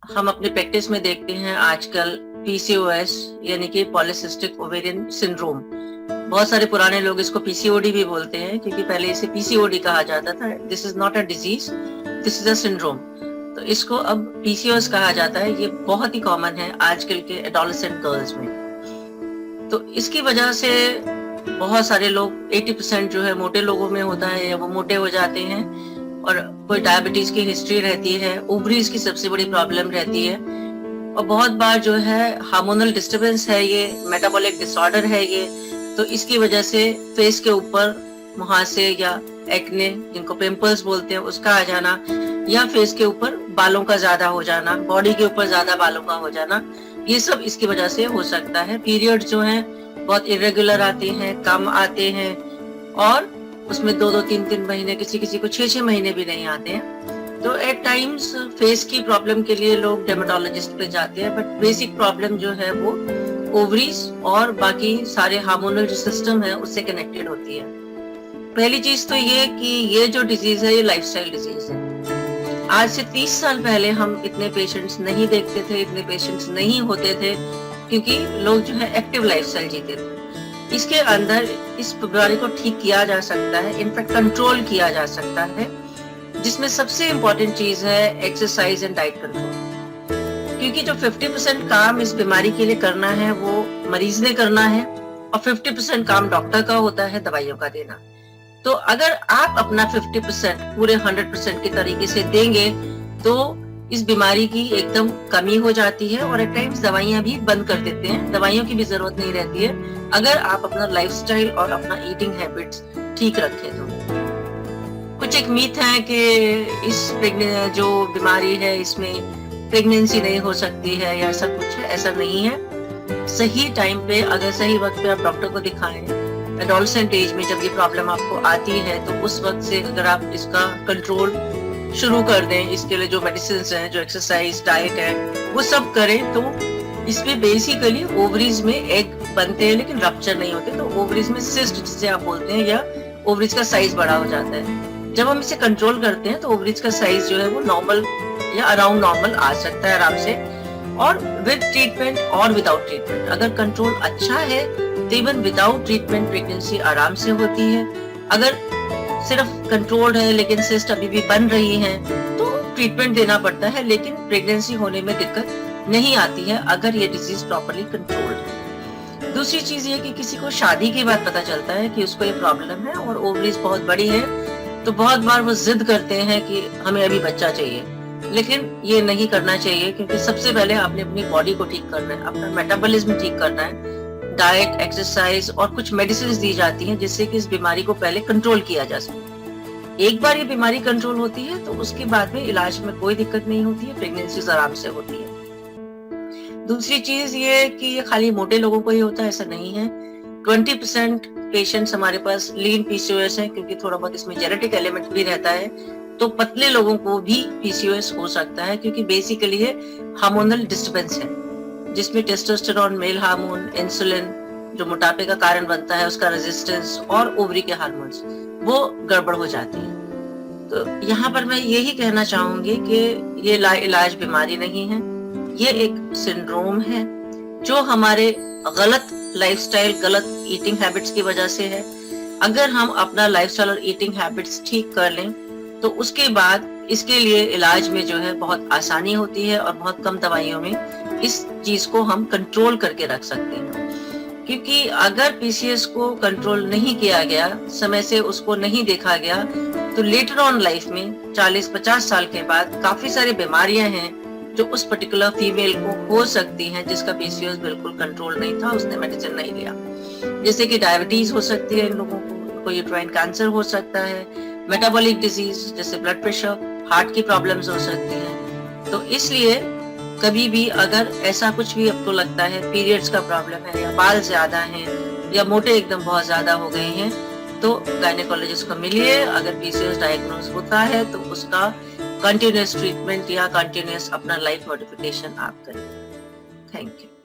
हम अपनी प्रैक्टिस में देखते हैं आजकल पीसीओएस यानी कि पॉलीसिस्टिक ओवेरियन सिंड्रोम। बहुत सारे पुराने लोग इसको पीसीओडी भी बोलते हैं, क्योंकि पहले इसे पीसीओडी कहा जाता था। This is not a disease, this is a syndrome. तो इसको अब पीसीओएस कहा जाता है। ये बहुत ही कॉमन है आजकल के एडोलेसेंट गर्ल्स में। तो इसकी वजह से बहुत सारे लोग 80% जो है मोटे लोगों में होता है, या वो मोटे हो जाते हैं, और कोई डायबिटीज की हिस्ट्री रहती है, ओवरीज की सबसे बड़ी प्रॉब्लम रहती है, और बहुत बार जो है हार्मोनल डिस्टरबेंस है, ये मेटाबॉलिक डिसऑर्डर है ये। तो इसकी वजह से फेस के ऊपर मुहासे या एक्ने, जिनको पिंपल्स बोलते हैं, उसका आ जाना, या फेस के ऊपर बालों का ज्यादा हो जाना, बॉडी के ऊपर ज्यादा बालों का हो जाना, ये सब इसकी वजह से हो सकता है। पीरियड जो है बहुत इरेगुलर आते हैं, कम आते हैं, और उसमें 2-2, 3-3 महीने, किसी को 6-6 महीने भी नहीं आते हैं। तो एट टाइम्स फेस की प्रॉब्लम के लिए लोग डर्मेटोलॉजिस्ट पे जाते हैं, बट बेसिक प्रॉब्लम जो है वो ओवरीज और बाकी सारे हार्मोनल जो सिस्टम है उससे कनेक्टेड होती है। पहली चीज तो ये कि ये जो डिजीज है ये लाइफस्टाइल डिजीज है। आज से 30 साल पहले हम इतने पेशेंट्स नहीं देखते थे, इतने पेशेंट्स नहीं होते थे, क्योंकि लोग जो है एक्टिव लाइफस्टाइल जीते थे। इसके अंदर इस बीमारी को ठीक किया जा सकता है, इनफैक्ट कंट्रोल किया जा सकता है, जिसमें सबसे इम्पोर्टेंट चीज है एक्सरसाइज एंड डाइट कंट्रोल। क्योंकि जो 50% काम इस बीमारी के लिए करना है वो मरीज ने करना है, और 50% काम डॉक्टर का होता है दवाइयों का देना। तो अगर आप अपना 50% पूरे 100% के तरीके से देंगे तो इस बीमारी की एकदम कमी हो जाती है, और एट टाइम्स दवाइयां भी बंद कर देते हैं। दवाइयों की भी जरूरत नहीं रहती है अगर आप अपना लाइफस्टाइल और अपना ईटिंग हैबिट्स ठीक रखें तो। कुछ एक मीथ है कि इस जो बीमारी है इसमें प्रेगनेंसी नहीं हो सकती है, या ऐसा कुछ है। ऐसा नहीं है। सही टाइम पे, अगर सही वक्त पे आप डॉक्टर को दिखाएं, एडोलेसेंट एज में जब ये प्रॉब्लम आपको आती है, तो उस वक्त से अगर आप इसका कंट्रोल शुरू कर दें, इसके लिए जो मेडिसिन हैं, जो एक्सरसाइज, डाइट है, वो सब करें, तो इसमें बेसिकली ओवरीज में एग बनते हैं लेकिन रप्चर नहीं होते। तो ओवरीज में सिस्ट जिसे आप बोलते हैं, या ओवरीज का साइज बड़ा हो जाता है। जब हम इसे कंट्रोल करते हैं तो ओवरीज का साइज जो है वो नॉर्मल या अराउंड नॉर्मल आ सकता है आराम से, और विद ट्रीटमेंट और विदाउट ट्रीटमेंट। अगर कंट्रोल अच्छा है तो इवन विदाउट ट्रीटमेंट प्रेगनेंसी आराम से होती है। अगर सिर्फ कंट्रोल्ड है लेकिन सिस्ट अभी भी बन रही है तो ट्रीटमेंट देना पड़ता है, लेकिन प्रेगनेंसी होने में दिक्कत नहीं आती है अगर ये डिजीज प्रॉपर्ली कंट्रोल्ड है। दूसरी चीज ये कि किसी को शादी के बाद पता चलता है कि उसको ये प्रॉब्लम है और ओवरीज बहुत बड़ी है, तो बहुत बार वो जिद करते हैं कि हमें अभी बच्चा चाहिए। लेकिन ये नहीं करना चाहिए, क्योंकि सबसे पहले आपने अपनी बॉडी को ठीक करना है, अपना मेटाबॉलिज्म ठीक करना है। डाइट, एक्सरसाइज और कुछ मेडिसिन दी जाती हैं जिससे कि इस बीमारी को पहले कंट्रोल किया जा सके। एक बार ये बीमारी कंट्रोल होती है तो उसके बाद में इलाज में कोई दिक्कत नहीं होती है, प्रेगनेंसी आराम से होती है। दूसरी चीज ये कि ये खाली मोटे लोगों को ही होता है, ऐसा नहीं है। 20% पेशेंट्स हमारे पास लीन पीसीओएस है, क्योंकि थोड़ा बहुत इसमें जेनेटिक एलिमेंट भी रहता है। तो पतले लोगों को भी पीसीओएस हो सकता है, क्योंकि बेसिकली ये हार्मोनल डिस्टर्बेंस है, जिसमें टेस्टोस्टेरोन, मेल हार्मोन, इंसुलिन जो मोटापे का कारण बनता है, उसका रेजिस्टेंस, और ओवरी के हार्मोन्स वो गड़बड़ हो जाती है। तो यहाँ पर मैं यही कहना चाहूंगी कि ये लाइलाज बीमारी नहीं है, ये एक सिंड्रोम है जो हमारे गलत लाइफस्टाइल, गलत ईटिंग हैबिट्स की वजह से है। अगर हम अपना लाइफस्टाइल और ईटिंग हैबिट्स ठीक कर लें तो उसके बाद इसके लिए इलाज में जो है बहुत आसानी होती है, और बहुत कम दवाइयों में इस चीज को हम कंट्रोल करके रख सकते हैं। क्योंकि अगर पीसीएस को कंट्रोल नहीं किया गया, समय से उसको नहीं देखा गया, तो लेटर ऑन लाइफ में 40-50 साल के बाद काफी सारी बीमारियां हैं जो उस पर्टिकुलर फीमेल को हो सकती हैं, जिसका पीसीएस बिल्कुल कंट्रोल नहीं था, उसने मेडिसिन नहीं लिया। जैसे कि डायबिटीज हो सकती है इन लोगों को यूट्राइन कैंसर हो सकता है, मेटाबॉलिक डिजीज जैसे ब्लड प्रेशर, हार्ट की प्रॉब्लम्स हो सकती हैं। तो इसलिए कभी भी अगर ऐसा कुछ भी आपको लगता है, पीरियड्स का प्रॉब्लम है, या बाल ज्यादा हैं, या मोटे एकदम बहुत ज्यादा हो गए हैं, तो गायनेकोलॉजिस्ट को मिलिए। अगर पीसीओएस डायग्नोज होता है तो उसका कंटिन्यूअस ट्रीटमेंट या कंटिन्यूअस अपना लाइफ मॉडिफिकेशन आप करें। Thank you.